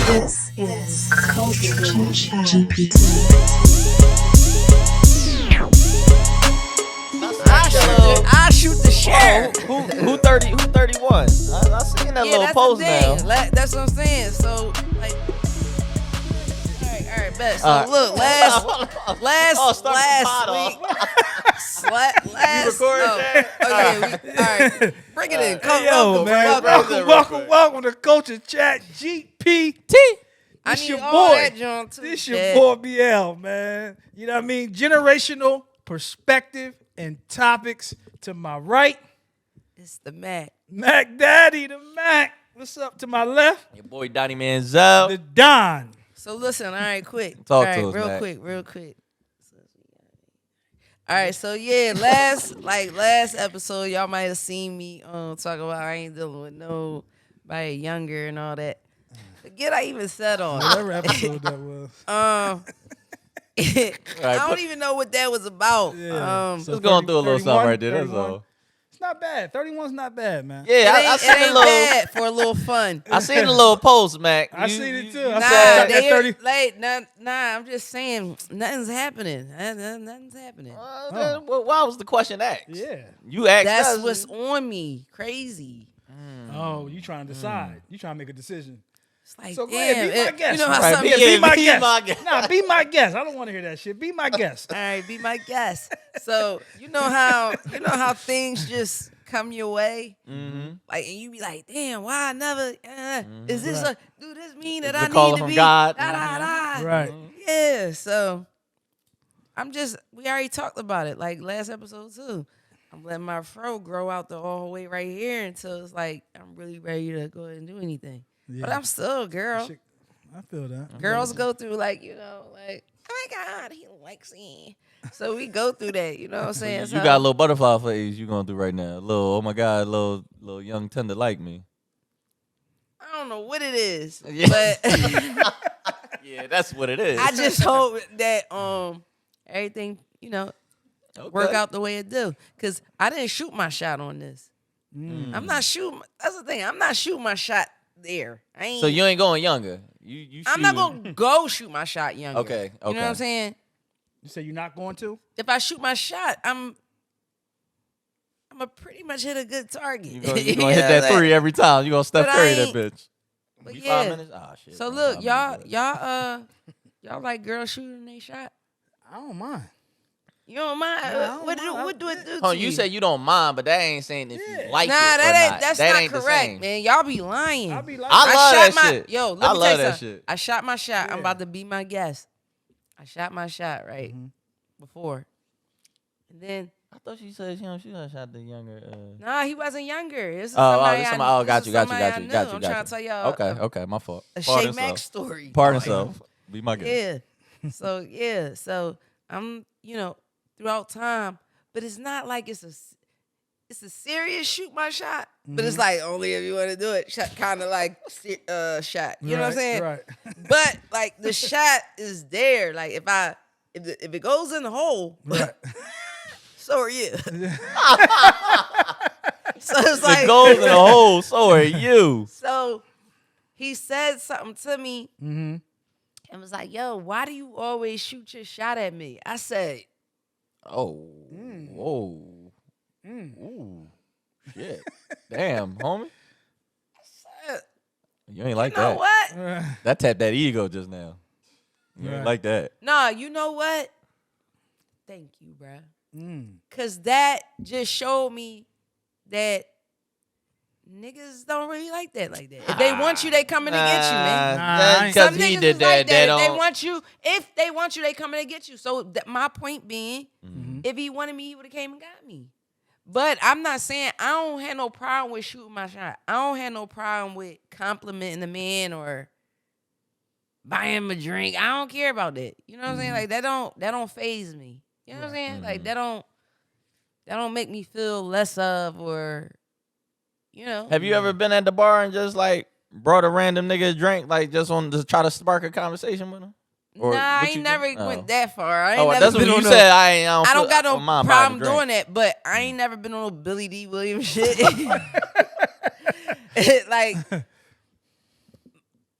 This is ChatGPT. I shoot the share. Who 30? Who 31? I seen that little that's post the thing. now. That's what I'm saying. So like, all right, bet. So look, last week. We recording that? All right. Bring it in. Welcome to Culture Chat GPT. I This need your all boy. that, John, too. This your boy BL, man. You know what I mean? Generational perspective and topics to my right. It's the Mack. Mac Daddy, the Mac. What's up to my left? Your boy Donnie Denzel. The Don. So listen, all right, quick. Talk all right, to us, Mac. real quick. All right, so yeah, last episode, y'all might have seen me talk about I ain't dealing with nobody younger and all that. Forget I even said all that. Whatever episode that was. I don't even know what that was about. Yeah. Just going through a little something right there. That's 31. all. It's not bad. 31's not bad, man. Yeah, I it seen a ain't little. bad for a little fun. I seen a little post, Mac. I seen it too. I Nah, said they 30. I'm just saying nothing's happening. Nothing's happening. Why was the question asked? Yeah. You asked That's us. what's on me. Crazy. Oh, you trying to decide. You trying to make a decision. It's like, So go damn, ahead, be my guest. you know how Right, something be my be guest. my guest. Nah, be my guest. I don't want to hear that shit. Be my guest. All right, be my guest. So you know how things just come your way, like, and you be like, damn, why I never? Is this Right. do this mean that The I call need to from be? God. Da, da, da. Right. Yeah. So we already talked about it, like last episode too. I'm letting my fro grow out the all the way right here until it's like I'm really ready to go ahead and do anything. But I'm still a girl. Shit, I feel that. Girls go through like, oh my God, he likes me. So we go through that, you know what I'm saying? You So, got a little butterfly face you going through right now. A little, oh my God, little young tender like me. I don't know what it is, Yeah. but Yeah, that's what it is. I just hope that everything, work Okay. out the way it do. Cause I didn't shoot my shot on this. I'm not shooting. That's the thing. I'm not shooting my shot there. I ain't. So you ain't going younger. You I'm not shooting- gonna go shoot my shot younger. Okay, You know what I'm saying? You say you're not going to? If I shoot my shot, I'm gonna pretty much hit a good target. You gonna hit that three every time. You gonna Steph But I Curry that ain't- bitch. But Be yeah. 5 minutes? Oh, shit. So man, look, 5 y'all minutes. like girls shooting they shot. I don't mind. You don't mind? Nah, I don't What mind. do it do Oh, to you say you don't mind, but that ain't saying if Yeah. you like nah, it or that ain't. not. That's that not ain't the correct, same. man. Y'all be lying. I be like, I love shot that my, shit. Yo, let I me love tell you that something. shit. I shot my shot. I'm Yeah. about to be my guest. I shot my shot right before, and then I thought she said she done shot the younger. nah, he wasn't younger. This is Oh, somebody this I- somebody- oh, this got is you, got you, somebody got I you, knew. got you, I'm got trying you. to tell y'all. Okay, my fault. A Pardon Shay Mack self. story. Pardon self. Be my guest. Yeah. So I'm, throughout time, but it's not like it's a serious shoot my shot, but it's like only if you want to do it. Kind of like shot. You know what I'm saying? Right. But like the shot is there. Like if it goes in the hole, Right. so are you. So it's The like goals in the hole, so are you. So he said something to me Mm-hmm. and was like, "Yo, why do you always shoot your shot at me?" I said, Oh, whoa. Ooh, shit. Damn, homie. You ain't like "You know that. what? That tapped that ego just now. You ain't Right. like that. Nah, you know what? Thank you, bruh. Cause that just showed me that niggas don't really like that. If they want you, they coming to get you, man. Nah, Because Some he niggas did is that. like They that. If don't. they want you, if they want you, they coming to get you. So my point being, if he wanted me, he would have came and got me. But I'm not saying I don't have no problem with shooting my shot. I don't have no problem with complimenting the man or buying him a drink. I don't care about that. You know what I'm saying? Like that don't faze me. You know what I'm saying? Like that don't make me feel less of or Have you ever been at the bar and just like brought a random nigga a drink, like just on to try to spark a conversation with him? Or nah, I what ain't you never do? went that far. I ain't Oh, never that's what been you on said. I don't got no mind buying a problem drink. doing that, but I ain't never been on no Billy D. Williams shit. Like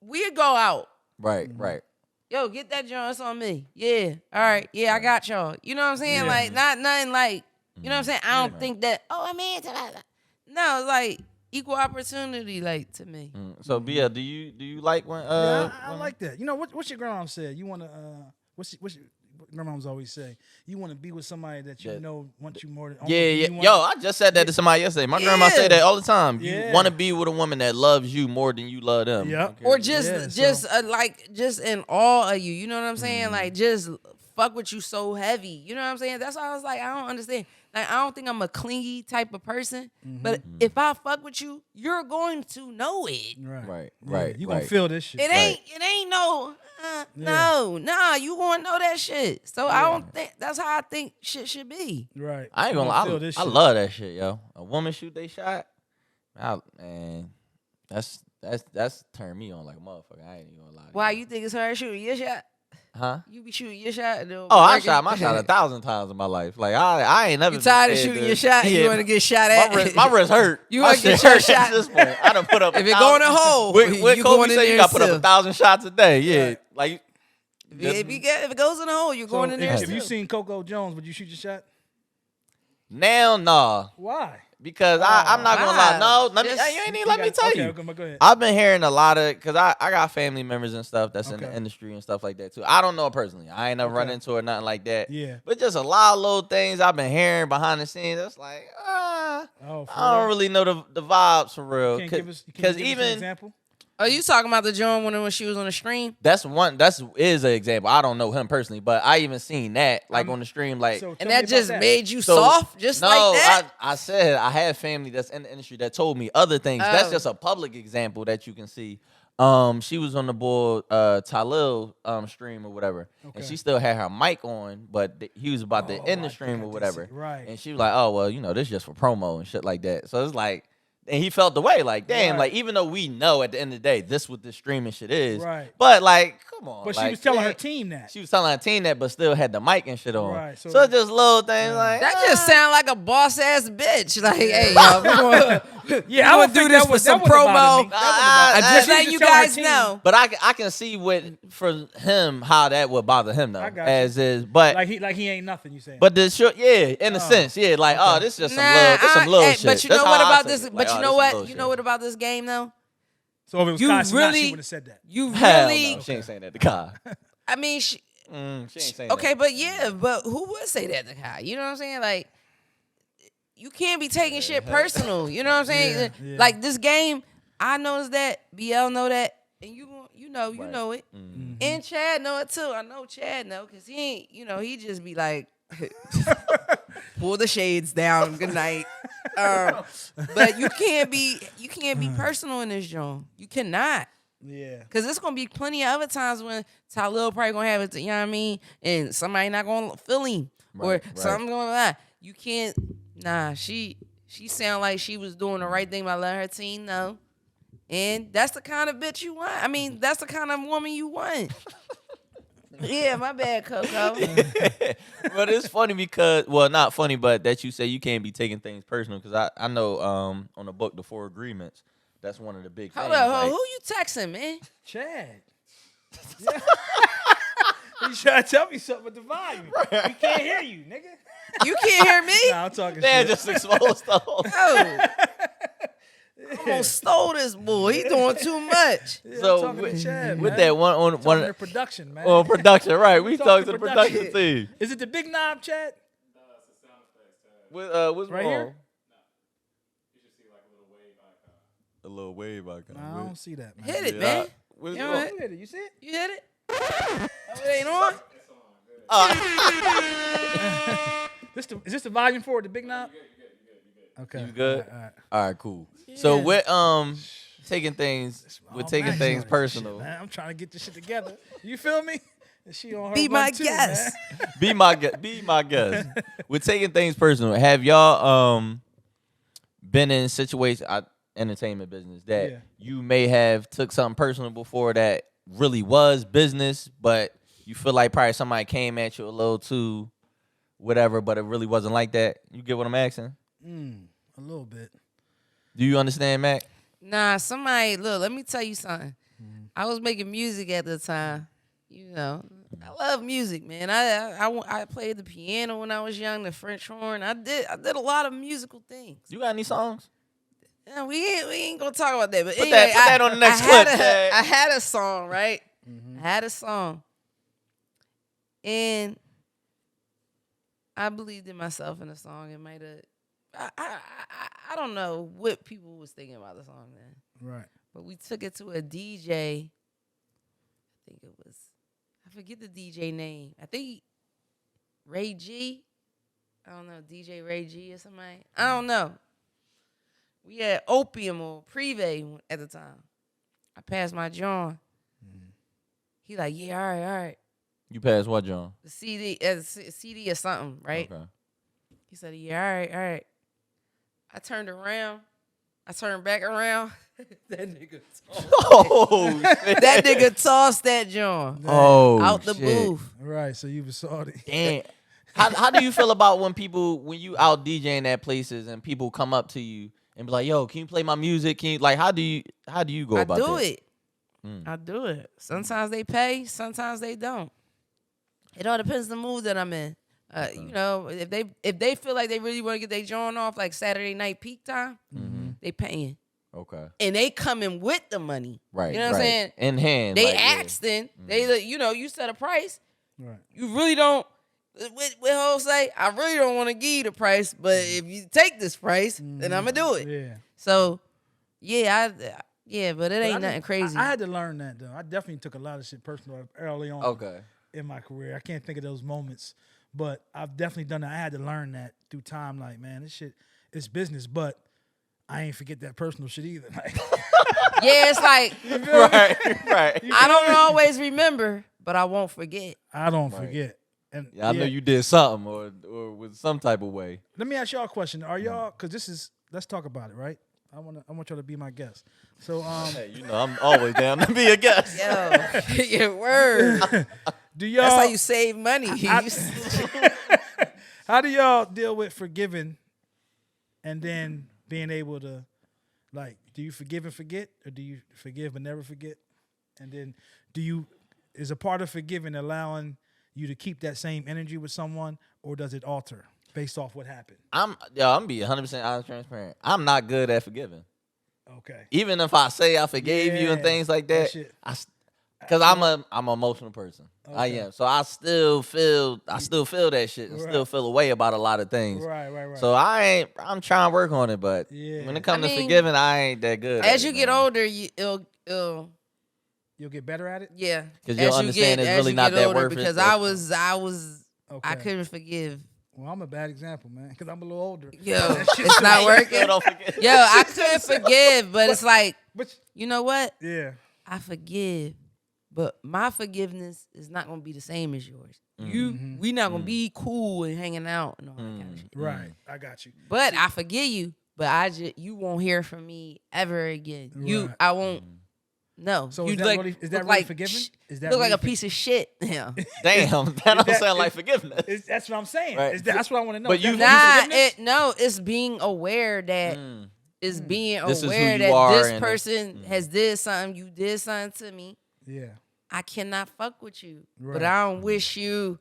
we go out. Right, right. Yo, get that joint. It's on me. Yeah. All right. Yeah, I got y'all. You know what I'm saying? Yeah. Like, not nothing like, you know what I'm saying? I don't think that, oh, I'm in. No, it's like equal opportunity, like, to me. So, Bia, do you like when? Yeah, I like that. You know what's your grandma said? You want to what's your grandma's always say? You want to be with somebody that you know wants you more than Yeah. Yo, I just said that to somebody yesterday. My grandma say that all the time. You want to be with a woman that loves you more than you love them. Yep. Or just in awe of you. You know what I'm saying? Like, just fuck with you so heavy. You know what I'm saying? That's why I was like, I don't understand. Like, I don't think I'm a clingy type of person. But if I fuck with you, you're going to know it. Right. You gonna feel this shit. It ain't no, you gonna know that shit. So I don't think that's how I think shit should be. Right. I ain't gonna lie. I love that shit, yo. A woman shoot they shot, man. That's turned me on like a motherfucker. I ain't even gonna lie. Why you think it's her shooting your shot? Huh? You be shooting your shot? I shot my shot 1,000 times in my life. Like I ain't never. You tired of shooting your shot? You want to get shot at? My wrist hurt. You want to get your shot? At this point, I done put up. If it go in a hole, with you Kobe going in say there you got to put up still. 1,000 shots a day. Yeah, like. If it goes in a hole, you're going in there. If you seen Coco Jones, would you shoot your shot? Now, nah. Why? Because I'm not gonna lie. No, you ain't even let me tell you. Okay, go ahead. I've been hearing a lot of, because I got family members and stuff that's in the industry and stuff like that too. I don't know her personally. I ain't never run into her, nothing like that. Yeah. But just a lot of little things I've been hearing behind the scenes. That's like, I don't really know the vibes for real. Because even an example. Are you talking about the joint when she was on the stream? That's is an example. I don't know him personally, but I even seen that like on the stream, like, and that just made you soft, just like that. I said I had family that's in the industry that told me other things. That's just a public example that you can see. She was on the boy Talil stream or whatever, and she still had her mic on, but he was about to end the stream or whatever, right? And she was like, "Oh well, this just for promo and shit like that." So it's like. And he felt the way, like, damn, like, even though we know at the end of the day, this what this streaming shit is. Right. But, like, come on. But like, she was telling her team that. She was telling her team that, but still had the mic and shit on. Right. So it's just little things like. That just sound like a boss ass bitch. Like, hey, yo, we gonna do this for some promo. I'm just letting you guys know. But I can see for him how that would bother him though. As is, but like he ain't nothing. You saying? But this in a sense, like this is just some little shit. But you know what about this? But you know what? You know what about this game though? So if it was Kai, she would have said that. You Hell really? No, she ain't saying that to Kai. I mean, she ain't saying okay, that. but who would say that to Kai? You know what I'm saying? Like, you can't be taking shit personal. You know what I'm saying? Yeah. Like this game, I noticed that. BL know that, and you know it. Mm-hmm. And Chad know it too. I know Chad know because he ain't, he just be like, pull the shades down. Good night. But you can't be personal in this joint. You cannot. Yeah. Cause there's gonna be plenty of other times when Talil probably gonna have it, you know what I mean? And somebody not gonna feel him. Or something going on. You can't she sound like she was doing the right thing by letting her team know. And that's the kind of bitch you want. I mean, that's the kind of woman you want. Yeah, my bad, Coco. But it's funny because, well, not funny, but that you say you can't be taking things personal. Because I know on the book, The Four Agreements, that's one of the big Hold things. up, who you texting, man? Chad. Yeah. You trying to tell me something with the volume. We can't hear you, nigga. You can't hear me? Nah, I'm talking Man, shit. just exposed the whole. Oh. I'm gonna stole this boy. He doing too much. Yeah, So I'm talking to Chad, with man. that one Talking to production, man. on production, right? We Talk talked to to the production team. Is it the big knob, Chad? What's Right wrong? here? A little wave icon. Nah, I don't see that, man. Hit it, man. What's You know wrong? what? You hit it. You see it? You hit it? Oh, it ain't on? Is this the volume for it, the big knob? Okay. You good? All right. All right, cool. So with taking things personal. Man, I'm trying to get this shit together. You feel me? And she on her Be run my too, guest. man. Be my guest. With taking things personal, have y'all been in situations, entertainment business, that you may have took something personal before that really was business, but you feel like probably somebody came at you a little too whatever, but it really wasn't like that? You get what I'm asking? A little bit. Do you understand, Mac? Nah, somebody, look, let me tell you something. I was making music at the time. You know, I love music, man. I played the piano when I was young, the French horn. I did a lot of musical things. You got any songs? Yeah, we ain't gonna talk about that. But Put anyway, that on the next clip. I had a song, right? I had a song, and I believed in myself in the song. It might have. I don't know what people was thinking about the song then. Right. But we took it to a DJ. I think it was. I forget the DJ name. I think Ray G. I don't know, DJ Ray G or somebody. I don't know. We had Opium or Privé at the time. I passed my John. He like, yeah, all right. You passed what, John? The CD or something, right? Okay. He said, yeah, all right. I turned around. I turned back around. That nigga tossed. Oh, shit. That nigga tossed that John. Oh, out the shit. booth. Right. So you was salty. Damn. How do you feel about when you out DJing at places and people come up to you and be like, yo, can you play my music? Can you, like, how do you go about that? I do it. Sometimes they pay, sometimes they don't. It all depends on the mood that I'm in. You know, if they feel like they really want to get their joint off, like Saturday night peak time, they paying. Okay. And they coming with the money. Right. You know what I'm saying? In hand. They like, asked then. They, you know, you set a price. Right. You really don't. What Ho say? I really don't want to give you the price, but if you take this price, then I'm gonna do it. Yeah. So, yeah, but it ain't I nothing crazy. I had to learn that though. I definitely took a lot of shit personal early on. Okay. In my career, I can't think of those moments, but I've definitely done that. I had to learn that through time. Like, man, this shit, it's business, but I ain't forget that personal shit either. Like, yeah, it's like right. I don't always remember, but I won't forget. I don't forget. And I know you did something or with some type of way. Let me ask y'all a question. Are y'all? Because let's talk about it, right? I want y'all to be my guest. So, Hey, you know, I'm always down to be a guest. Yo, your word. do y'all? That's how you save money. How do y'all deal with forgiving, and then being able to, like, do you forgive and forget, or do you forgive but never forget? And then, is a part of forgiving allowing you to keep that same energy with someone, or does it alter based off what happened? I'm gonna be 100% honest, transparent. I'm not good at forgiving. Okay. Even if I say I forgave you and things like that, because I'm an emotional person. Okay. I am. So I still feel that shit and still feel a way about a lot of things. Right. So I'm trying to work on it, but when it comes to forgiving, I ain't that good. As you get older, you'll get better at it. Yeah, because you'll understand it's really not that worth it. Because I couldn't forgive. Well, I'm a bad example, man, because I'm a little older. Yo, it's not working. Yo, I couldn't forgive, but it's like, you know what? Yeah. I forgive, but my forgiveness is not going to be the same as yours. We not going to be cool and hanging out and all that kind of shit. Right. I got you. But I forgive you, but you won't hear from me ever again. Right. I won't. No. So you is that really forgiving? Is that look really like a piece of shit now. Damn, that don't sound like forgiveness. That's what I'm saying. Right. That's what I want to know. But it's being aware that this this person has did something. You did something to me. Yeah. I cannot fuck with you, right. but I don't wish you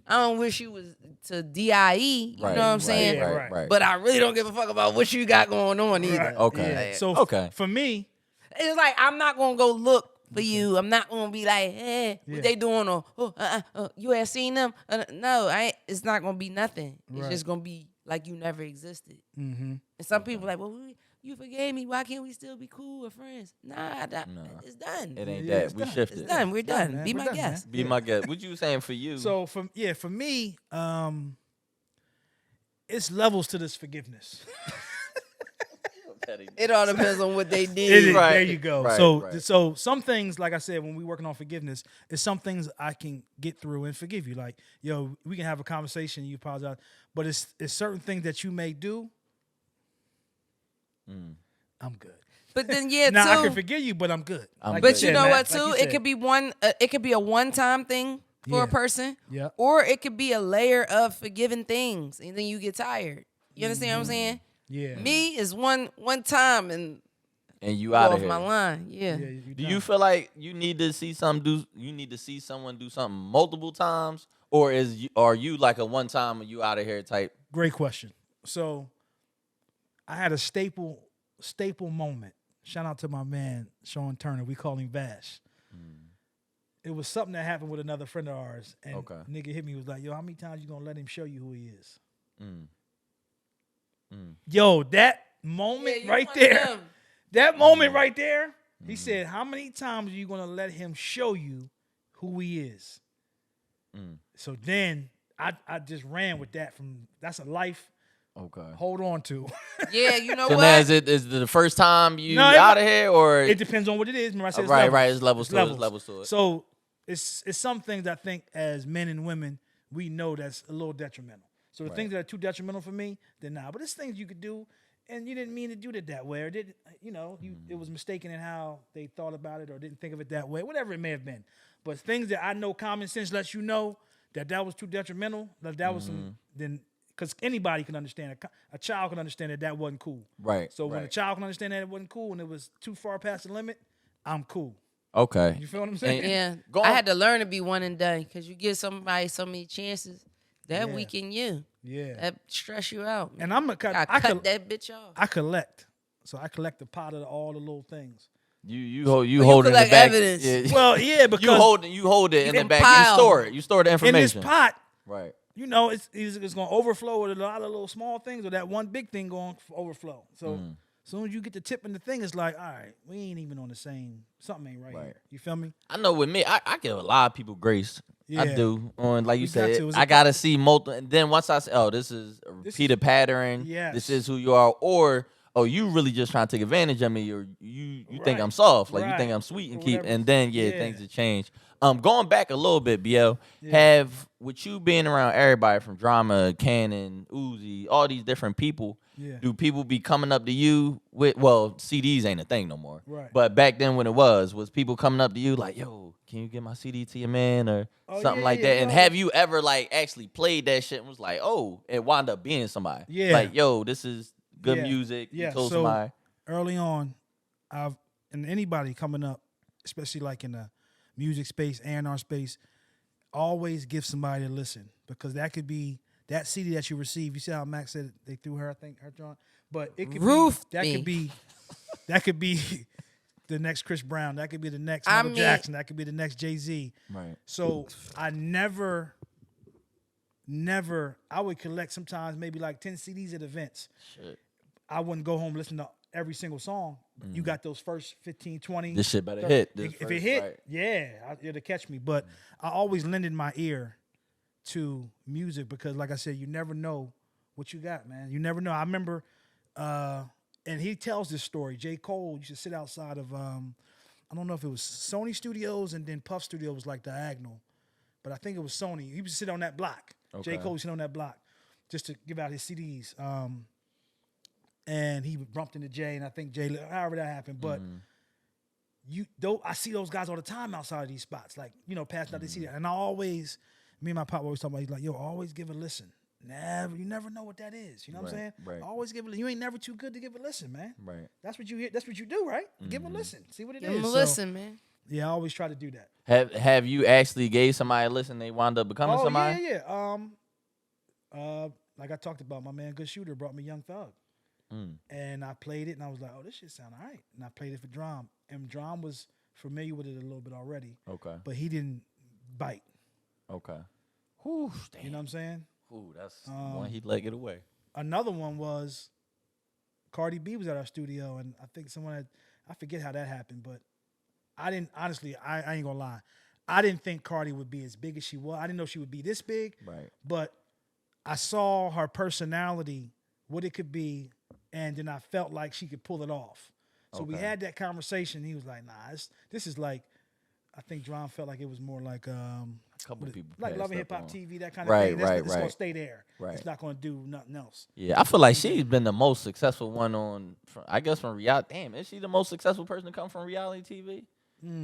was to DIE. You know what I'm saying? Right. But I really don't give a fuck about what you got going on either. Right. Okay. Yeah. So for me, it's like I'm not gonna go look for you. I'm not gonna be like, hey, what they doing? Or you have seen them? No, it's not gonna be nothing. It's just gonna be like you never existed. Mm-hmm. And some people are like, well, you forgave me. Why can't we still be cool or friends? Nah, it's done. It ain't that. We shifted. It's done. We're done. Man. Be my guest. Be my guest. What you saying for you? So for me, it's levels to this forgiveness. It all depends on what they did. Right. There you go. Right. So some things, like I said, when we working on forgiveness, it's some things I can get through and forgive you. Like, yo, we can have a conversation, you apologize, but it's certain things that you may do. I'm good. But then now too, I can forgive you, but I'm good. But you know what too? It could be it could be a one-time thing for a person. Yeah. Or it could be a layer of forgiving things, and then you get tired. You understand what I'm saying? Yeah. Me is one time, and and you Go out of off here. my line. Yeah. Do you feel like you need to see someone do something multiple times, or are you like a one time and you out of here type? Great question. So I had a staple moment. Shout out to my man Sean Turner. We call him Vash. It was something that happened with another friend of ours, and nigga hit me, was like, "Yo, how many times you gonna let him show you who he is?" Yo, that moment right there. That moment right there. He said, "How many times are you gonna let him show you who he is?" So then I just ran with that. That's a life. Hold on to. Yeah, you know So what? now is it the first time you No, out of here, or it depends on what it is. Remember I said it's levels to it. So it's some things I think as men and women we know that's a little detrimental. So the things that are too detrimental for me, then nah. But it's things you could do, and you didn't mean to do it that way, or did it was mistaken in how they thought about it, or didn't think of it that way, whatever it may have been. But things that I know common sense lets you know that was too detrimental, that was then. Because anybody can understand, a child can understand that wasn't cool. Right. So when a child can understand that it wasn't cool and it was too far past the limit, I'm cool. Okay. You feel what I'm saying? Yeah. I had to learn to be one and done because you give somebody so many chances, that weaken you. Yeah. That stress you out. Man. And I cut that bitch off. I collect. So I collect the pot of all the little things. You hold it in the back. Evidence. Yeah. Well, yeah, because you hold it in the back. pile. You store it. You store the information. in this pot, Right. it's going to overflow with a lot of little small things, or that one big thing going to overflow. So as soon as you get the tip in the thing, it's like, all right, we ain't even on the same. Something ain't right here. You feel me? I know with me, I give a lot of people grace. I Yeah. do. On like you said, to. I gotta see multiple. And then once I say, oh, this is a repeated pattern. Yes. This is who you are, or oh, you really just trying to take advantage of me, or you think I'm soft, like you think I'm sweet and keep, and then things have changed. Going back a little bit, BL, have with you being around everybody from Drama, Cannon, Uzi, all these different people, do people be coming up to you with, well, CDs ain't a thing no more, but back then when it was people coming up to you like, yo, can you get my CD to your man or something like that? And have you ever like actually played that shit and was like, oh, it wound up being somebody? Like, yo, this is good music. Yeah. You told So somebody. early on, and anybody coming up, especially like in the music space, A&R space, always give somebody a listen, because that could be that CD that you receive. You see how Mack said they threw her, I think, her joint, but it could that could be the next Chris Brown, that could be the next Michael Jackson, that could be the next Jay-Z. Right. So I never, I would collect sometimes maybe like 10 CDs at events. Shit. I wouldn't go home and listen to every single song. You got those first 15, 20. This shit better 30. hit. If it hit, it'll catch me. But I always lended my ear to music because, like I said, you never know what you got, man. You never know. I remember, and he tells this story. J. Cole used to sit outside of, I don't know if it was Sony Studios and then Puff Studio was like diagonal, but I think it was Sony. He used to sit on that block. Okay. J. Cole used to sit on that block just to give out his CDs. And he bumped into Jay, and I think Jay, however that happened, but I see those guys all the time outside of these spots, like, passing out the CD. And me and my pop always talk about, he's like, yo, always give a listen. You never know what that is. You know what I'm saying? Right. Always give a listen. You ain't never too good to give a listen, man. Right. That's what you hear. That's what you do, right? Give a listen. See what it is. Give him a listen, man. Yeah, I always try to do that. Have you actually gave somebody a listen, they wound up becoming somebody? Yeah. Like I talked about, my man Good Shooter brought me Young Thug. And I played it, and I was like, oh, this shit sound all right. And I played it for Drum. And Drum was familiar with it a little bit already. Okay. But he didn't bite. Okay. Whew, damn. You know what I'm saying? Ooh, that's one he'd leg it away. Another one was Cardi B was at our studio, and I think I forget how that happened, but I didn't, honestly, I ain't gonna lie. I didn't think Cardi would be as big as she was. I didn't know she would be this big. Right. But I saw her personality, what it could be, and then I felt like she could pull it off. So we had that conversation. He was like, nah, this is like, I think Drum felt like it was more like a couple of people like Love and Hip Hop on. TV, that kind of thing. It's gonna stay there. Right. It's not gonna do nothing else. Yeah, I feel like she's been the most successful one from reality. Damn, is she the most successful person to come from reality TV?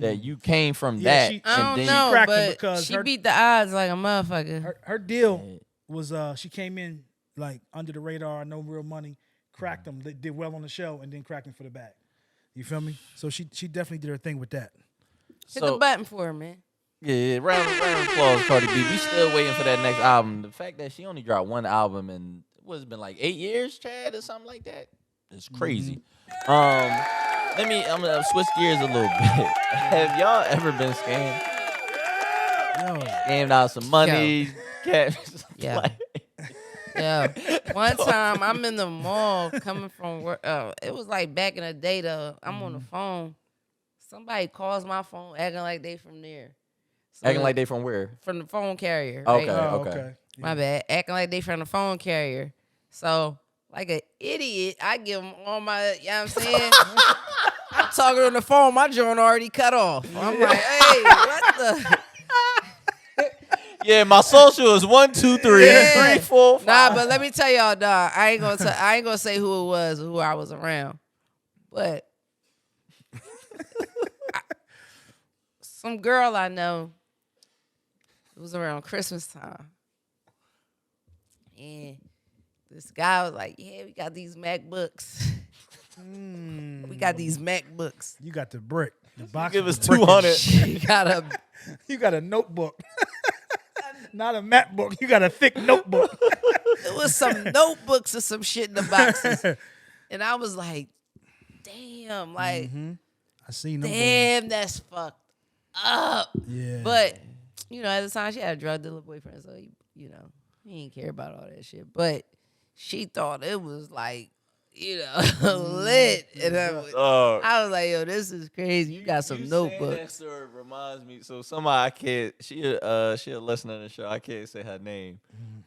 That you came from that. I don't know, but she beat the odds like a motherfucker. Her deal was she came in like under the radar, no real money, cracked them, did well on the show, and then cracked them for the bag. You feel me? So she definitely did her thing with that. Hit the button for her, man. Yeah, round of applause, Cardi B. We still waiting for that next album. The fact that she only dropped one album in what's been like 8 years, Chad, or something like that. It's crazy. I'm gonna switch gears a little bit. Have y'all ever been scammed? Yo. Scammed out some money? Yeah. Yeah. One time I'm in the mall coming from work. It was like back in the day though. I'm on the phone. Somebody calls my phone acting like they from there. So Acting like they from where? From the phone carrier. Right? Okay. My bad. Acting like they from the phone carrier. So, like an idiot, I give them all my, you know what I'm saying? I'm talking on the phone, my joint already cut off. I'm like, hey, what the? Yeah, my social is 1, 2, 3, Yeah. 3, 4, 5. Nah, but let me tell y'all, dog, I ain't gonna say who it was, who I was around. But some girl I know, it was around Christmas time. And this guy was like, yeah, we got these MacBooks. We got these MacBooks. You got the brick. The box. Give us is bricking. 200. You got a notebook. Not a MacBook. You got a thick notebook. It was some notebooks or some shit in the boxes. And I was like, damn, like, I seen them. damn, that's fucked up. Yeah. But, you know, at the time, she had a drug dealer boyfriend, so, you know, he didn't care about all that shit. But she thought it was like, you know, lit. And I was like, yo, this is crazy. You got some notebooks. That story reminds me. So somebody I can't. She a listener to the show. I can't say her name.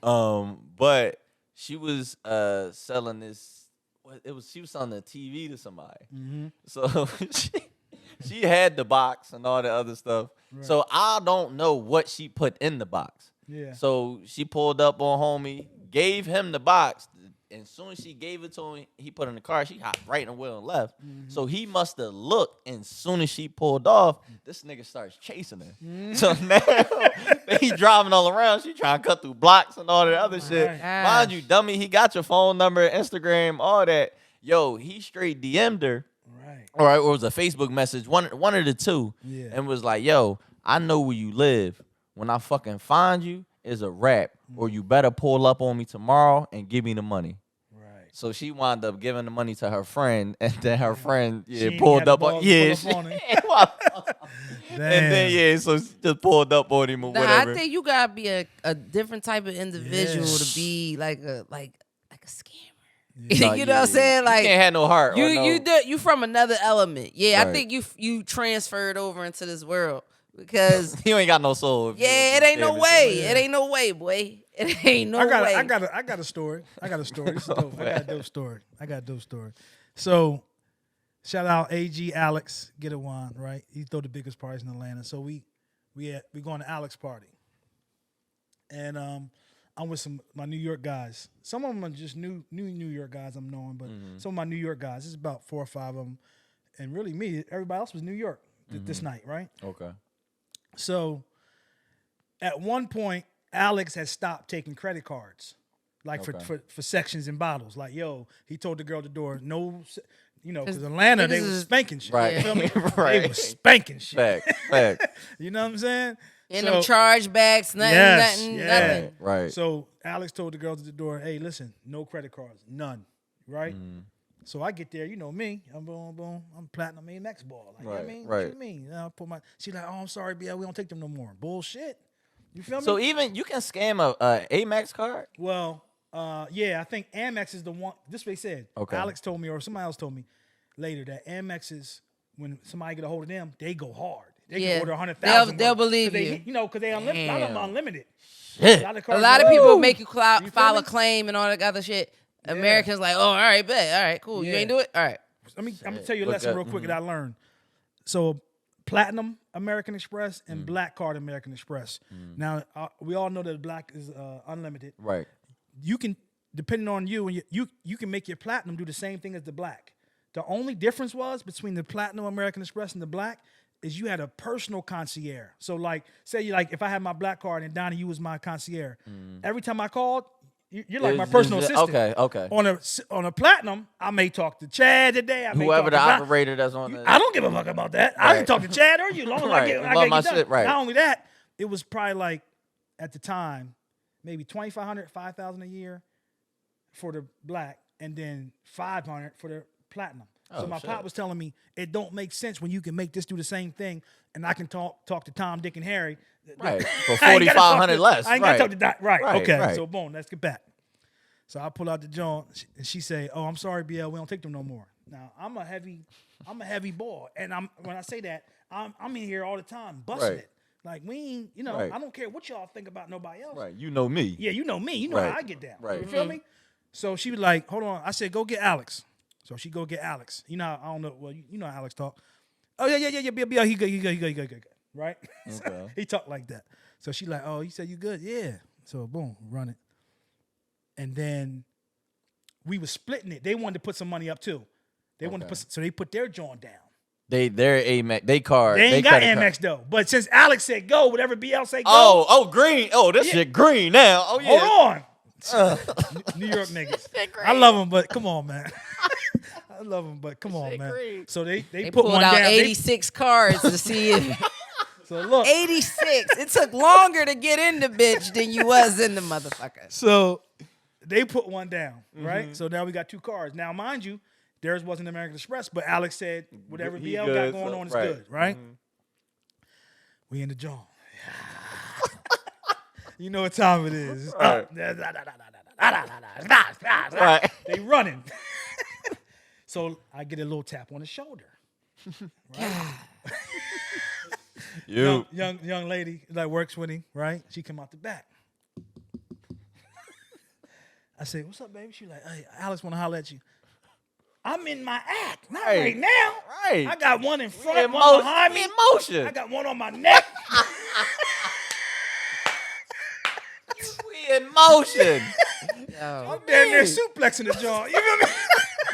But she was selling this. She was selling a TV to somebody. So she had the box and all the other stuff. Right. So I don't know what she put in the box. Yeah. So she pulled up on homie, gave him the box. And as soon as she gave it to him, he put it in the car. She hopped right in the wheel and left. So he must have looked. And as soon as she pulled off, this nigga starts chasing her. So now he driving all around. She trying to cut through blocks and all that other shit. Mind you, dummy, he got your phone number, Instagram, all that. Yo, he straight DM'd her. Right. All right, or it was a Facebook message, one of the two. Yeah. And was like, yo, I know where you live. When I fucking find you, it's a wrap. Or you better pull up on me tomorrow and give me the money. So she wound up giving the money to her friend, and then her friend pulled up on and then so she just pulled up on him or whatever. I think you gotta be a different type of individual to be like a scammer. Yeah. You know what I'm saying? Like, you can't have no heart. You from another element. Yeah, right. I think you transferred over into this world because you ain't got no soul. Yeah, it ain't no way. It ain't no way, boy. It ain't no way. I got a story. This is dope. I got a dope story. So, shout out AG Alex Gitawan, right? He throw the biggest parties in Atlanta. So we going to Alex party, and I'm with my New York guys. Some of them are just new New York guys I'm knowing, but some of my New York guys. It's about 4 or 5 of them, and really me. Everybody else was New York this night, right? Okay. So, at one point, Alex had stopped taking credit cards, like for sections and bottles. Like, yo, he told the girl at the door, no, you know, because Atlanta, they was spanking shit. Right. You feel me? Right. They was spanking shit. Fact. You know what I'm saying? In them charge bags, nothing. Right. So Alex told the girls at the door, hey, listen, no credit cards, none. Right? So I get there, you know me. I'm boom. I'm platinum Amex ball. Like, right. You know what I mean? Right. What you mean? And I put she like, oh, I'm sorry, BL, we don't take them no more. Bullshit. You feel me? So even you can scam a Amex card? Well, yeah, I think Amex is the one. This is what they said. Okay. Alex told me, or somebody else told me later, that Amex is, when somebody get a hold of them, they go hard. They can order 100,000. They'll believe you. You know, because they unlimited. A lot of them unlimited. Shit. A lot of people make you file a claim and all that other shit. Yeah. Americans like, oh, all right, bet. All right, cool. You ain't do it? All right. I'm going to tell you a lesson real quick that I learned. So, Platinum American Express and Black Card American Express. Now, we all know that Black is unlimited. Right. You can, depending on you, and you can make your Platinum do the same thing as the Black. The only difference was between the Platinum American Express and the Black is you had a personal concierge. So, like, say you if I had my Black card and Donnie, you was my concierge. Every time I called, You're like my personal assistant. Okay. On a platinum, I may talk to Chad today. I may Whoever talk the to operator that's on the. I don't give a fuck about that. I can talk to Chad or you, long as I get my done. shit right. Not only that, it was probably like at the time, maybe $2,500 a year for the black, and then $500 for the platinum. So my pop was telling me it don't make sense when you can make this do the same thing, and I can talk to Tom, Dick, and Harry. Right. For $4,500 less. I ain't got to talk to Doc. Right. Okay. Right. So boom, let's get back. So I pull out the joint, and she say, "Oh, I'm sorry, BL, we don't take them no more." Now I'm a heavy boy, and when I say that, I'm in here all the time busting it. Like we ain't, I don't care what y'all think about nobody else. Right. You know me. Yeah, you know me. You know how I get down. Right. You feel me? So she was like, "Hold on." I said, "Go get Alex." So she go get Alex. You know, I don't know. Well, you know how Alex talk. Oh yeah. BL, he good. Right? Okay. He talked like that. So she like, "Oh, you said you good?" Yeah. So boom, run it. And then we was splitting it. They wanted to put some money up too. They wanted to put, so they put their joint down. They're Amex. They card. They ain't got Amex though. But since Alex said go, whatever BL say go. Oh, green. Oh, this shit green now. Oh yeah. Hold on. New York niggas. I love them, but come on, man. I love them, but come on, man. Green. So they put pulled one out down. 86 cards to see if. So look, 86. It took longer to get in the bitch than you was in the motherfucker. So they put one down, right? So now we got 2 cards. Now, mind you, theirs wasn't American Express, but Alex said whatever BL got going on is good, right? We in the joint. You know what time it is. Right. They running. So I get a little tap on the shoulder. Right? Young lady that works with him, right? She come out the back. I say, "What's up, baby?" She like, "Hey, Alex want to holler at you." I'm in my act, not right now. Right. I got one in front, one behind me. Emotion. I got one on my neck. We in motion. I'm down there suplexing the jaw. You feel me?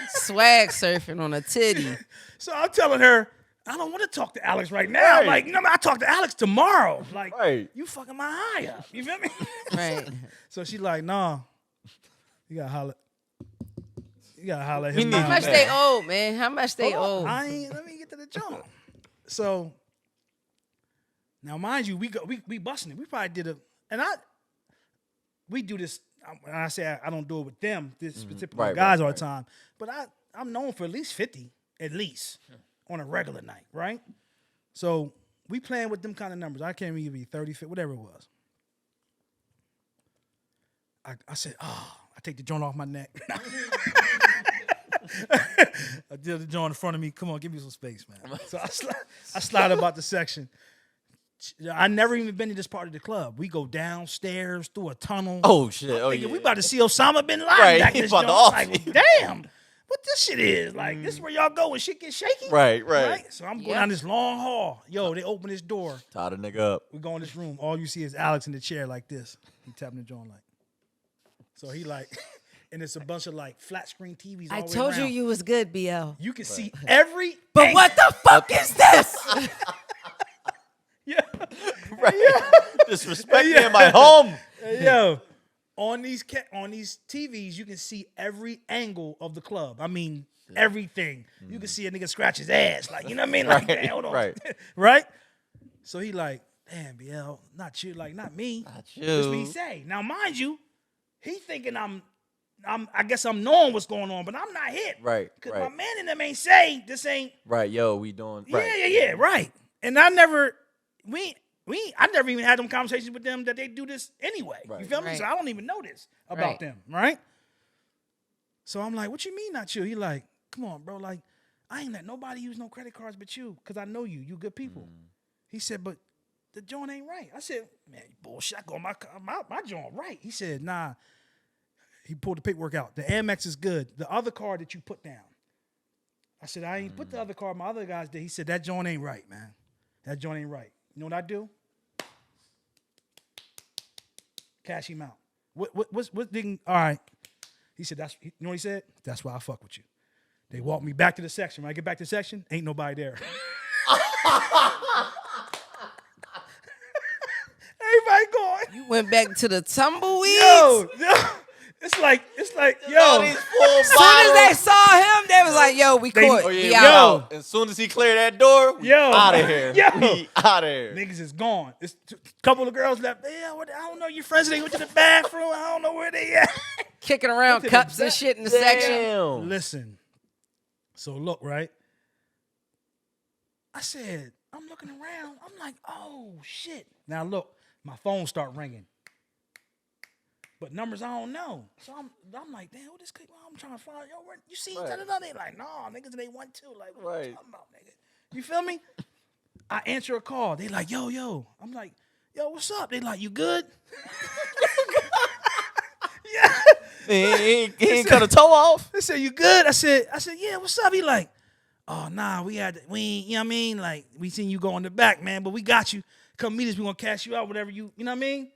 Swag surfing on a titty. So I'm telling her, I don't want to talk to Alex right now. Right. Like, I talk to Alex tomorrow. Like, Right. you fucking my high up. You feel me? Right. So she like, nah, you gotta holler. You gotta holler at him. How much they owe, man? How much they owe? Let me get to the joint. So now, mind you, we busting it. We probably did we do this. When I say I don't do it with them, this particular guys all the time, but I'm known for at least 50, at least on a regular night, right? So we playing with them kind of numbers. I can't even give you 30, 50, whatever it was. I said, I take the joint off my neck. I did the joint in front of me. Come on, give me some space, man. So I slide about the section. I never even been to this part of the club. We go downstairs through a tunnel. Oh shit! Oh yeah. We about to see Osama bin Laden Right, back he this about joint. to off Like, you. damn, what this shit is? Like, this is where y'all go when shit get shaky? Right. So I'm going down this long hall. Yo, they open this door. Tie the nigga up. We go in this room. All you see is Alex in the chair like this. He tapping the joint like. So he like, and it's a bunch of like flat screen TVs. I all the way told you around. you was good, BL. You can see every. But what the fuck is this? Yeah. Right. Disrespect me in my home. Yo, on these TVs, you can see every angle of the club. I mean, everything. You can see a nigga scratch his ass. Like, you know what I mean? Like, Right, damn, hold on. right. Right? So he like, damn, BL, not you. Like, not me. Not That's what he you. say. Now, mind you, he thinking I guess I'm knowing what's going on, but I'm not hit. Right. Because Right. my man in them ain't say, this ain't. Right. Yo, we doing. Right. Yeah, right. And I never even had them conversations with them that they do this anyway. Right. You feel me? Right. So I don't even know this about Right. them, right? So I'm like, what you mean not you? He like, come on, bro. Like, I ain't let nobody use no credit cards but you, because I know you. You good people. He said, but the joint ain't right. I said, man, bullshit. I go my joint right. He said, nah. He pulled the paperwork out. The Amex is good. The other card that you put down. I said, I ain't put the other card. My other guys did. He said, that joint ain't right, man. That joint ain't right. You know what I do? Cash him out. What's digging? All right. He said, you know what he said? That's why I fuck with you. They walked me back to the section. When I get back to the section, ain't nobody there. Everybody going. You went back to the tumbleweeds? Yo, It's like, All yo. these full As soon bottles. as they saw him, they was like, "Yo, we caught. Oh, yeah, we we out." out. As soon as he cleared that door, we Yo. out of here. Yo. We out of here. Niggas is gone. It's a couple of girls left. Yeah, I don't know. Your friends, they went to the bathroom. I don't know where they at. Kicking around the cups and back. shit in the section. Damn. Listen. So look, right? I said, I'm looking around. I'm like, oh, shit. Now look, my phone start ringing. But numbers I don't know. So I'm like, damn, what this kid? I'm trying to find, yo, where, you see each other? They like, no, niggas, they want to. Like, what you talking about, nigga? You feel me? I answer a call. They like, yo. I'm like, yo, what's up? They like, you good? Yeah. He ain't cut a toe off. They said, you good? I said, yeah, what's up? He like, oh, nah, we ain't, you know what I mean? Like, we seen you go in the back, man, but we got you. Come meet us. We gonna cash you out, whatever you know what I mean?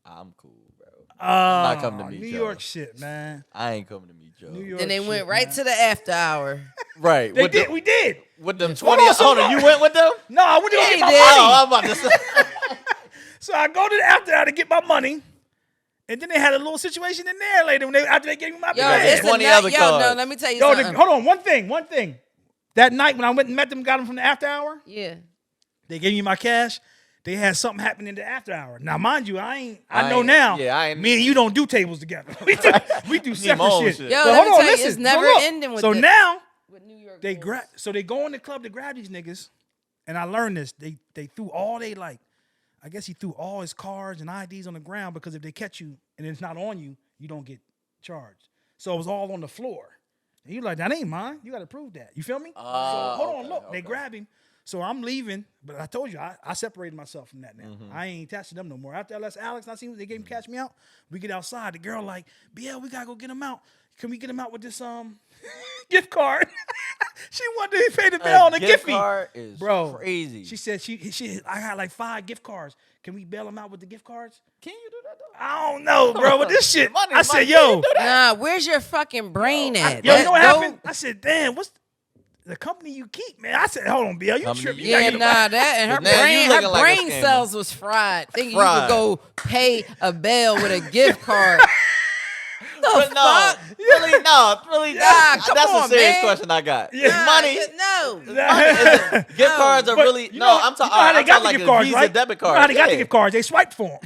I'm cool, bro. I'm not coming to meet New y'all. York shit, man. I ain't coming to meet y'all. New York Then they shit, went right man. to the after hour. Right. We did. With them Hold 20. on, so Hold on, look. you went with them? No, I went to go get he my did. money. Oh, I'm about to say. So I go to the after hour to get my money. And then they had a little situation in there later after they gave me my Yo, got it's bag. the 20 night. other Yo, cards. no, let me tell you Yo, something. hold on, one thing. That night when I went and met them, got them from the after hour, Yeah. they gave me my cash. They had something happen in the after hour. Now, mind you, I know ain't- now. yeah, I ain't- Me and you don't do tables together. We do my separate own shit. shit. Yo, But let hold me on, tell you, listen. it's never so look, ending with so the- now With New York they Bulls. they go in the club to grab these niggas, and I learned this. They threw all they like. I guess he threw all his cards and IDs on the ground because if they catch you and it's not on you, you don't get charged. So it was all on the floor. And you like, that ain't mine. You got to prove that. You feel me? So hold on, look. They grab him. So I'm leaving, but I told you, I separated myself from that now. I ain't attached to them no more. After LS Alex, I seen they gave him catch me out. We get outside. The girl like, BL, we got to go get him out. Can we get him out with this gift card? She wanted to pay the bill on the gift fee. card is Bro, crazy. She said I got like 5 gift cards. Can we bail him out with the gift cards? Can you do that though? I don't know, bro. But this shit, Money, I said, money, yo, you do that. Nah, where's your fucking brain at? yo, you know what That- happened? I said, damn, what's the company you keep, man? I said, hold on, BL, you Company tripping? you You gotta Yeah, get nah, that and her But now you brain, looking her like a brain scammer. cells was fried. Thinking you Fried. could go pay a bill with a gift card. But no, really, Nah, come that's on, a serious man. question I got. Yeah. Nah, Money, no. gift cards are But really you no. know- I'm you talking. know how they I'm got talking the like gift a cards, Visa right? debit You know card. how they got the Yeah. gift cards? They swiped for them.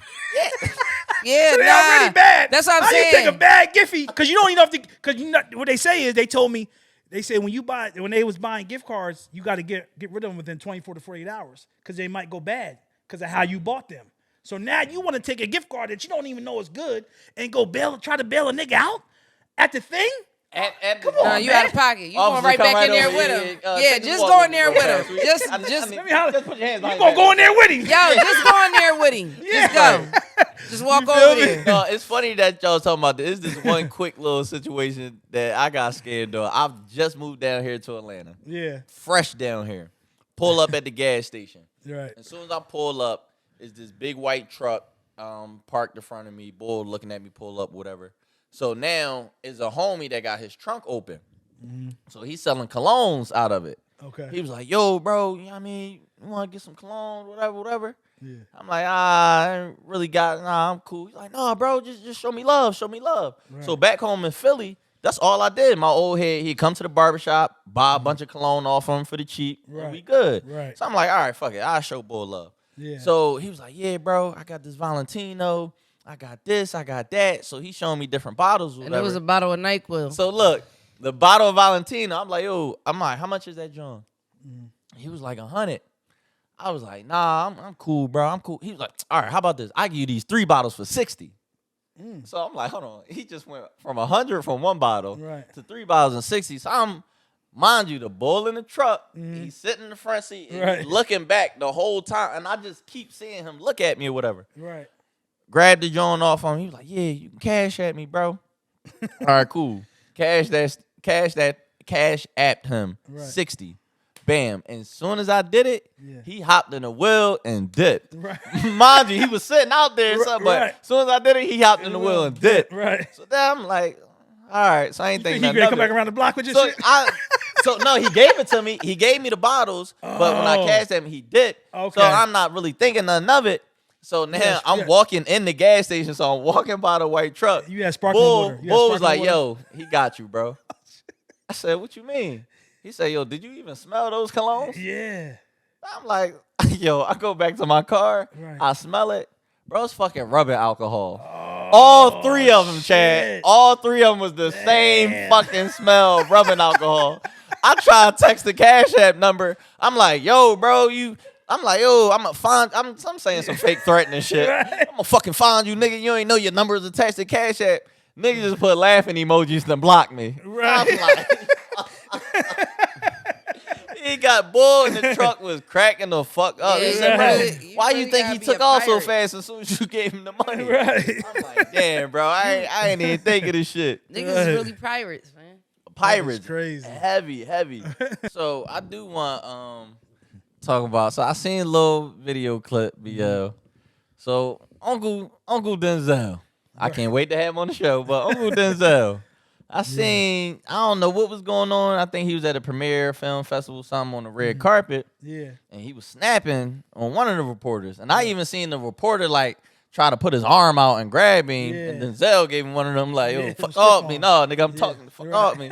Yeah, So they nah. already bad. That's what I'm How saying. you take a bad giffy? Because you don't even have to. Because you not. What they say is they told me. They said when they was buying gift cards, you got to get rid of them within 24 to 48 hours because they might go bad because of how you bought them. So now you want to take a gift card that you don't even know is good and go try to bail a nigga out at the thing? Come on, No, you man. out of pocket. You Officer, going right come back right in there over with here. him. Yeah, Yeah, take the just walk go with in me there real with fast. him. Just, Let me holler. just put your hands You behind gonna your go in back. there with him? yo, just go in there with him. Yeah. Just go. Just walk You feel over me? there. No, it's funny that y'all talking about this. This is one quick little situation that I got scared of. I've just moved down here to Atlanta. Yeah. Fresh down here. Pull up at the gas station. Right. As soon as I pull up, is this big white truck parked in front of me, boy looking at me pull up, whatever. So now is a homie that got his trunk open. So he's selling colognes out of it. Okay. He was like, yo, bro, you know what I mean? You want to get some cologne, whatever? Yeah. I'm like, I ain't really got, I'm cool. He's like, nah, bro, just show me love. Right. So back home in Philly, that's all I did. My old head, he'd come to the barbershop, buy a bunch of cologne off him for the cheap, Right. and we good. Right. So I'm like, all right, fuck it. I'll show boy love. Yeah. So he was like, yeah, bro, I got this Valentino. I got this, I got that. So he's showing me different bottles, whatever. And it was a bottle of NyQuil. So look, the bottle of Valentino, I'm like, yo, how much is that, John? He was like 100. I was like, nah, I'm cool, bro. I'm cool. He was like, all right, how about this? I give you these 3 bottles for 60. So I'm like, hold on. He just went from 100 from one bottle Right. to 3 bottles and 60. So mind you, the bull in the truck, he's sitting in the front seat and Right. he's looking back the whole time. And I just keep seeing him look at me or whatever. Right. Grabbed the joint off him. He was like, yeah, you can cash at me, bro. All right, cool. Cash apped him Right. 60. Bam. And as soon as I did it, Yeah. he hopped in the wheel and dipped. Right. Mind you, he was sitting out there, Right, something, but right. as soon as I did it, he hopped in the wheel and dipped. Right. So then I'm like, all right, so I ain't Think thinking he nothing gonna of come back it. around the block with your So shit? no, he gave it to me. He gave me the bottles, but when I Oh. cashed him, he dipped. Okay. So I'm not really thinking nothing of it. So now Yes, I'm yeah. walking in the gas station, so I'm walking by the white truck. You had sparkling water. You had Bull was sparkling like, water? "Yo, he got you, bro." I said, "What you mean?" He said, "Yo, did you even smell those colognes?" Yeah. I'm like, "Yo," I go back to my car. Right. I smell it. Bro, it's fucking rubbing alcohol. All three of them, Chad. shit. All three of them was the same fucking smell of rubbing alcohol. I try to text the Cash App number. I'm like, "Yo, bro, I'm like, yo, I'm gonna find. I'm saying some fake threatening shit. Right. I'm gonna fucking find you, nigga. You ain't know your number is attached to Cash App. Nigga just put laughing emojis and block me. Right. I'm like, he got bull and the truck was cracking the fuck up. Yeah, He said, bro, you why really you think gotta he be took a off so pirate. fast as soon as you gave him the money? Right. I'm like, damn, bro, I ain't even think of this shit. Niggas is really pirates, man. Pirates, crazy. heavy. So I do want talk about. So I seen a little video clip, BL. So Uncle Denzel, I can't wait to have him on the show. But Uncle Denzel, I seen. I don't know what was going on. I think he was at a premiere film festival, something on the red carpet. Yeah. And he was snapping on one of the reporters, and I even seen the reporter like try to put his arm out and grab him, and Denzel gave him one of them like, "Yo, Yeah, fuck them off stiff me, arms. no, nigga, I'm talking, fuck right. off me."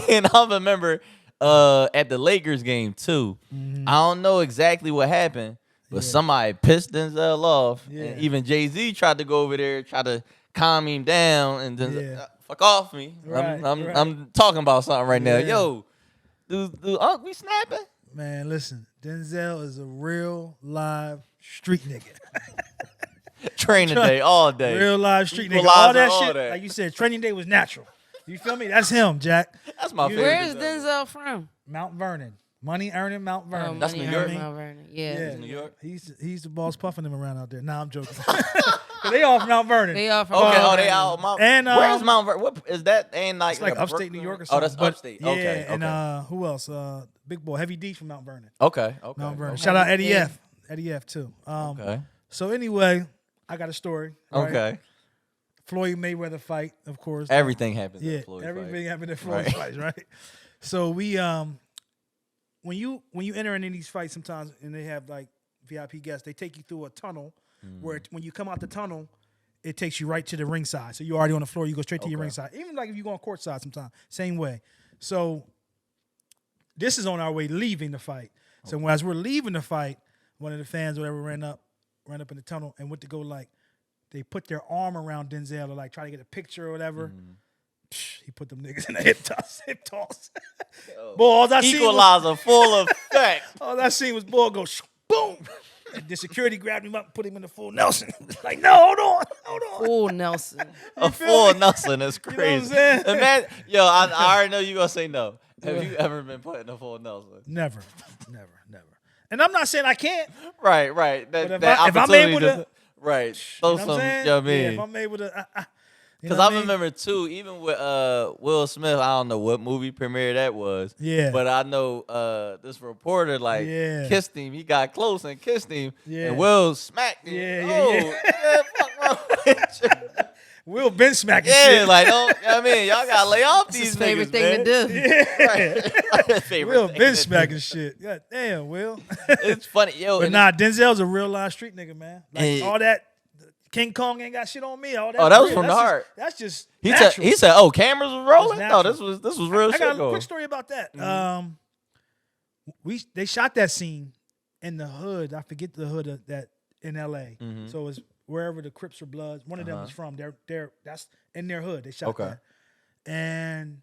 And I remember at the Lakers game too. I don't know exactly what happened, but somebody pissed Denzel off, and even Jay-Z tried to go over there, try to calm him down, and then fuck off me. Right, I'm talking about something right now. Yeah. Yo, do Unc we snapping? Man, listen, Denzel is a real live street nigga. Training day all day. Real live street nigga. Equalizer, All that all shit, that. like you said, training day was natural. You feel me? That's him, Jack. That's my favorite. Where is Denzel from? Mount Vernon. Money earning Mount Vernon. That's Money New York? Earned Mount Vernon. Yeah. New York? He's the boss puffing him around out there. Nah, I'm joking. 'Cause they all from Mount Vernon. They all from Okay, Mount they Vernon. out Mount. And, Where's Mount Vernon? What is that? Ain't like It's like a upstate Brooklyn? New York or Oh, something. that's But, upstate. Yeah, Okay, and okay. who else? Big boy, Heavy D from Mount Vernon. Okay. Mount Vernon. Okay. Shout out Eddie Yeah. F. Eddie F too. Okay. So anyway, I got a story. Right? Okay. Floyd Mayweather fight, of course. Everything happens. Yeah, at Floyd everything fight. happened at Floyd's Right. fights, right? So we when you enter in these fights sometimes and they have like VIP guests, they take you through a tunnel where when you come out the tunnel, it takes you right to the ringside. So you're already on the floor, you go straight to your ringside. Even like if you go on courtside sometimes, same way. So this is on our way leaving the fight. So as we're leaving the fight, one of the fans, whatever, ran up in the tunnel and went to go like, they put their arm around Denzel to like try to get a picture or whatever. Psh, he put them niggas in a hip toss. Boy, all I seen was, Equalizer full effect. all I seen was Bull go boom. And the security grabbed him up and put him in the full Nelson. Like, no, hold on. Full Nelson. A full Nelson is You know crazy. what I'm saying? Man, yo, I already know you gonna say no. Have you ever been put in a full Nelson? Never. And I'm not saying I can't. Right. That, But if that I- if I'm opportunity able to- just- right. Throw You know what I'm some. saying? You know what I mean? Yeah, if I'm able to. You Because know I what mean? remember too, even with Will Smith, I don't know what movie premiere that was. Yeah. But I know this reporter like Yeah. kissed him. He got close and kissed him. Yeah. And Will smacked him. Yeah. Fuck wrong with you? Will been smacking Yeah, shit. like don't. You know what I mean, y'all gotta lay off That's these his favorite niggas, thing man. to do. Right. Favorite Will thing been to smacking shit. God damn, Will. do. It's funny, yo. But and nah, Denzel's a real live street nigga, man. Like Hey. all that King Kong ain't got shit on me. All that. Oh, that was real. from the That's heart. That's just he natural. said, "Oh, cameras was rolling." No, natural. this was real I shit. got a going. quick story about that. They shot that scene in the hood. I forget the hood of that in L.A. Mm-hmm. So it's wherever the Crips or Bloods. One of them is from. They're that's in their hood. They shot Okay. that, and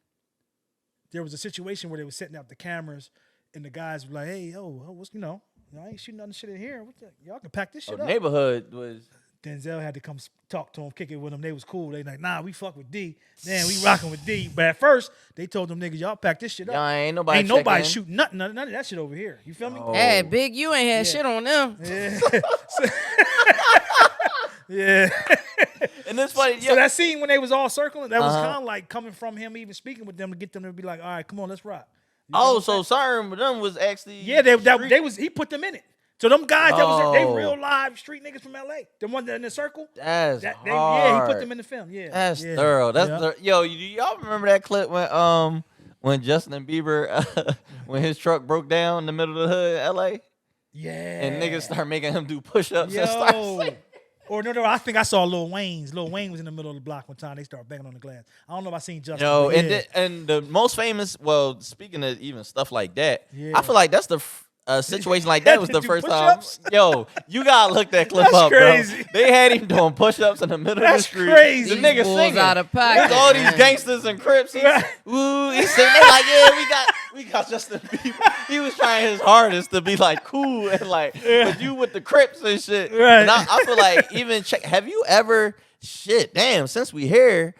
there was a situation where they were setting up the cameras, and the guys were like, "Hey, yo, what's I ain't shooting nothing shit in here. What the, y'all can pack this shit Oh, up." neighborhood was. Denzel had to come talk to him, kick it with him. They was cool. They like, nah, we fuck with D. Damn, we rocking with D. But at first, they told them niggas, y'all pack this shit up. Y'all ain't nobody. Ain't nobody checking. shooting nothing, none of that shit over here. You feel me? Oh. Hey, Big, you ain't had shit on them. Yeah. Yeah. And it's funny. So that scene when they was all circling, that was Uh-huh. kind of like coming from him even speaking with them to get them to be like, all right, come on, let's rock. You Oh, know so certain of them was actually. yeah, they was he put them in it. So them guys that was they Oh. real live street niggas from LA. The one that in the circle. That's Yeah, hard. he put them in the film. Yeah. That's yeah. thorough. That's Yeah. yo. Y'all remember that clip when Justin Bieber when his truck broke down in the middle of the hood, in LA? Yeah. And niggas start making him do push-ups and start singing. Or no, I think I saw Lil Wayne's. Lil Wayne was in the middle of the block one time. They started banging on the glass. I don't know if I seen Justin. Yo, but and yeah. and the most famous, well, speaking of even stuff like that, Yeah. I feel like that's the situation like that was To the do first time. push-ups? Yo, you gotta look that clip That's up, crazy. bro. They had him doing push-ups in the middle of the That's street. crazy. The nigga Bulls singing. out of pocket, There's all these man. gangsters and Crips. He's Right. singing. They like, yeah, we got Justin Bieber. He was trying his hardest to be like cool and like, but you with the Crips and shit. Right. And I feel like even have you ever? Shit, damn. Since we here,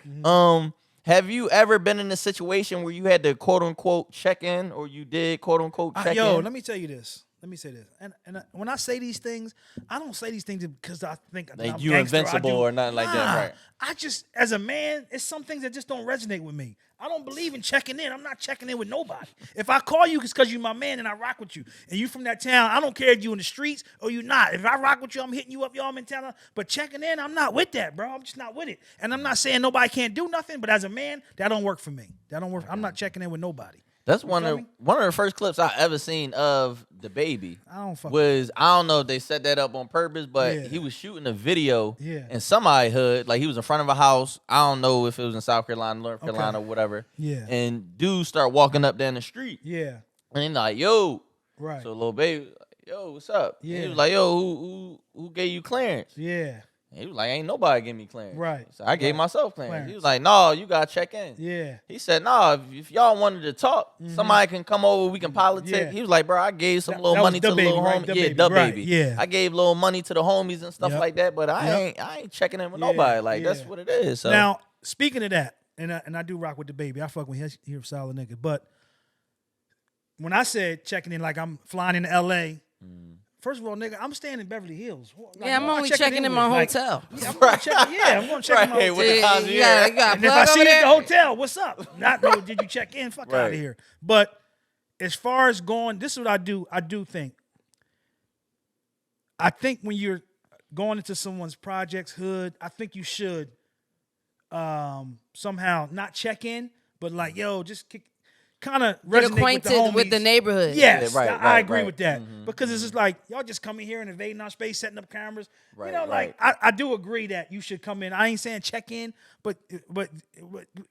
have you ever been in a situation where you had to quote unquote check in, or you did quote unquote check in? Let me tell you this. Let me say this. And when I say these things, I don't say these things because I think Like I'm you gangster, invincible or nothing like that, right? I just, as a man, it's some things that just don't resonate with me. I don't believe in checking in. I'm not checking in with nobody. If I call you, it's because you're my man and I rock with you. And you from that town, I don't care if you in the streets or you not. If I rock with you, I'm hitting you up, y'all in town. But checking in, I'm not with that, bro. I'm just not with it. And I'm not saying nobody can't do nothing, but as a man, that don't work for me. That don't work. I'm not checking in with nobody. That's You one feel of me? the first clips I ever seen of the baby. I don't fuck Was I don't know if they set that up on purpose, but Yeah. he was shooting a video Yeah. in somebody's hood. Like he was in front of a house. I don't know if it was in South Carolina, North Carolina, or whatever. Yeah. And dudes start walking up down the street. Yeah. And he like, yo. Right. So little baby, yo, what's up? Yeah. He was like, yo, who gave you clearance? Yeah. And he was like, ain't nobody give me clearance. Right. So I gave Right. myself clearance. Clearance. He was like, no, you gotta check in. Yeah. He said, no, if y'all wanted to talk, somebody can come over, we can politic. Yeah. He was like, bro, I gave some That little was money the to the baby, little right? homie. The Yeah, baby, the right. baby. Yeah. I gave little money to the homies and stuff Yep. like that, but I ain't checking in with nobody. Like that's what it is. So Now, speaking of that, and I do rock with the baby. I fuck with him. He's a solid nigga. But when I said checking in, like I'm flying into L.A., first of all, nigga, I'm staying in Beverly Hills. Like, Yeah, I'm who am I only checking checking in with? my Like, hotel. Yeah, I'm gonna check. Yeah, I'm gonna check in my Right, hotel. with the You concierge. got And if I plug see over you at the there? hotel, what's up? Not no, did you check in? Fuck out of Right. here. But as far as going, this is what I do. I do think. I think when you're going into someone's project's hood, I think you should somehow not check in, but like, yo, just kind of Get resonate acquainted with the homies. neighborhood. Yes, Yeah, right, I right, agree right. with that because it's just like y'all just coming here and invading our space, setting up cameras. Right, you know, like I do agree that you should come in. I ain't saying check in, but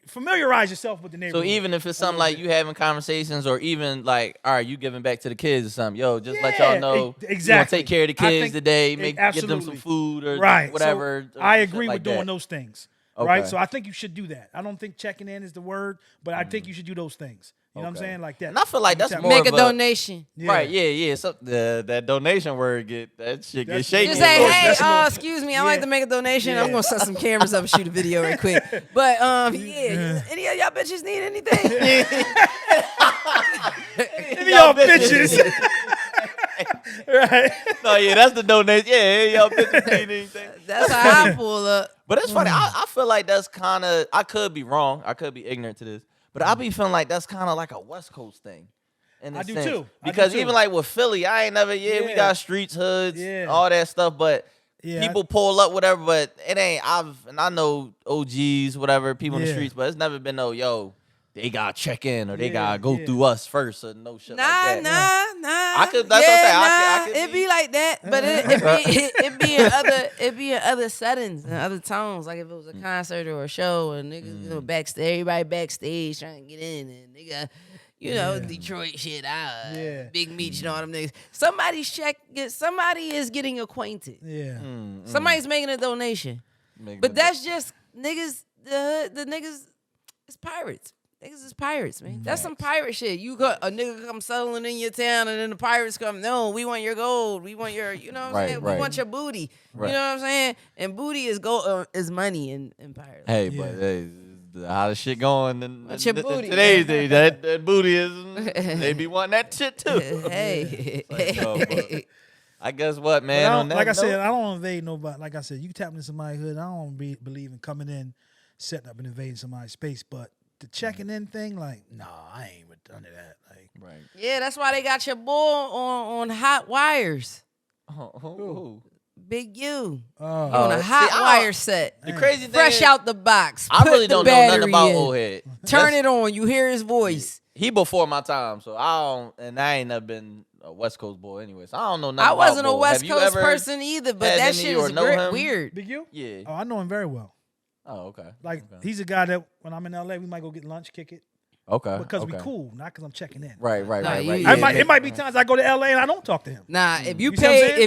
familiarize yourself with the So neighborhood. even if it's something like you having conversations, or even like, all right, you giving back to the kids or something, yo, just let y'all know exactly. you gonna take care of the I kids think today, get them some absolutely. food or right, whatever. So or I shit agree like with doing that. those things. Okay. Right, so I think you should do that. I don't think checking in is the word, but I think you should do those things. You know what I'm Okay. saying, like that. And I feel like that's more Make a of donation. Yeah. Right, yeah. So that donation word get shaky. That's- a Just little say, bit. hey, That's a little- excuse me, I'd like Yeah. to make a donation. Yeah. I'm gonna set some cameras up and shoot a video right quick. But yeah, any of y'all bitches need anything? Any of y'all bitches. Right. No, yeah, that's the donation. Yeah, y'all bitches need anything. That's how I pull up. But it's funny. I feel like that's kind of. I could be wrong. I could be ignorant to this. But I be feeling like that's kind of like a West Coast thing. In a I do sense. too. I do Because too. even like with Philly, I ain't never. Yeah, we Yeah. got streets, hoods, Yeah. all that stuff. But Yeah, people pull up, whatever. But it ain't. I know OGs, whatever, people in the Yeah. streets. But it's never been no yo. They gotta check in or they Yeah, gotta go yeah. through us first or no shit Nah. like that. I could- that's what I'm saying. I could It be- be like that, but it be in other settings and other tones. Like if it was a concert or a show, and niggas, you know, backstage, everybody backstage trying to get in, and nigga, you know, Detroit shit out, Yeah. Big Meech, you know all them niggas. Somebody is getting acquainted. Yeah. Somebody's making a donation, but that's just niggas. The niggas is pirates. Niggas is pirates, man. That's some pirate shit. You got a nigga come settling in your town, and then the pirates come. No, we want your gold. We want your, you know what I'm Right, saying? right. We want your booty. Right. You know what I'm saying? And booty is gold, is money in pirates. Hey, Yeah. but hey, how the shit going in What's your booty, today's man? day? That booty is they be wanting that shit too. Hey, Like, yo, but I guess what, But man. I don't- On that like I said, note- I don't invade nobody. Like I said, you tap into somebody's hood. I don't believe in coming in, setting up and invading somebody's space. But the checking in thing, like, nah, I ain't with none of that. Like, right. yeah, that's why they got your boy on hot wires. Who? Big U oh, on a see, hot I wire don't- set. The crazy thing Fresh is, out the box. I Put really the don't know nothing battery about in. old head. Turn it on. You hear his voice. He before my time, so I don't, and I ain't never been a West Coast boy anyway, so I don't know nothing I wasn't about a Bull. West Have you Coast ever person either, but had that any shit or is know him? weird. Big U? Yeah. Oh, I know him very well. Oh, okay. Like okay. he's a guy that when I'm in LA, we might go get lunch, kick it Okay. because okay. we cool, not because I'm checking in. Right. Nah, Right. you- Right. Yeah, It might be times I go to LA and I don't talk to him. Nah, if you You see what I'm paid, saying?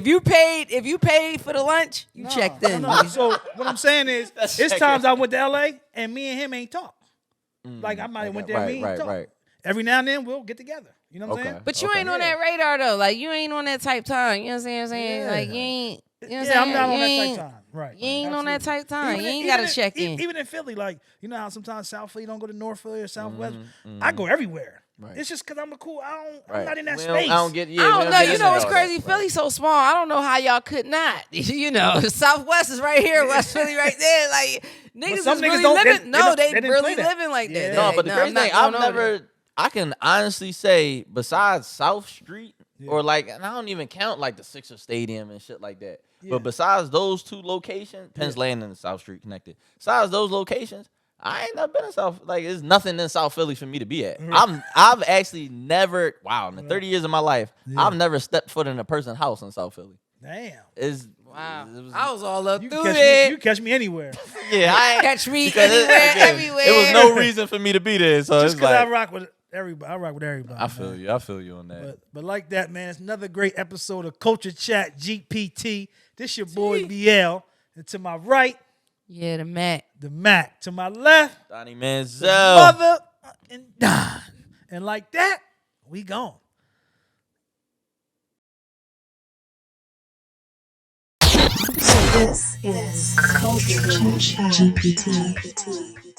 if you paid for the lunch, you checked in. No. So what I'm saying is, it's check times in. I went to LA and me and him ain't talk. Like I might have went there, and we ain't talk. Right. Every now and then we'll get together. You know what I'm saying? But you Okay. ain't on that radar though. Like you ain't on that type time. You know what I'm saying? Yeah. Like you ain't. You know what Yeah, I'm saying? not on You that ain't- type time. Right. You ain't on that Absolutely. type time. Even You in- ain't even got to in- check in. Even in Philly, like you know how sometimes South Philly don't go to North Philly or Southwest. I go everywhere. Right. It's just because I'm a cool. I'm Right. not in that We space. don't, I don't get. Yeah, I we don't know. get You into know what's all crazy? that. Philly's so small. I don't know how y'all could not. You know, Southwest is right here, West Philly right there. Like niggas some is niggas really don't- they- living. No, they they didn't really play that. living like that. Yeah. No, Like, but the nah, crazy I'm not thing, I've going over there. never. I can honestly say, besides South Street Yeah. or like, and I don't even count like the Sixer Stadium and shit like that. Yeah. But besides those two locations, Penn's Landing and South Street connected. Besides those locations, I ain't never been in South. Like, there's nothing in South Philly for me to be at. I've actually never. Wow, in the 30 years of my life, I've never stepped foot in a person's house in South Philly. Damn. Is Wow, it was- I was all up You through can there. catch me anywhere. yeah, I ain't, Catch me because anywhere, again, everywhere. It was no reason for me to be there, so Just it's because like I rock with everybody. I rock with everybody. I feel man. you. I feel you on that. But like that, man, it's another great episode of Culture Chat GPT. This your boy BL. And to my right, Yeah, the Mack. the Mac. To my left, Donnie Manziel. Mother and Don. And like that, we gone. This is Culture Chat GPT.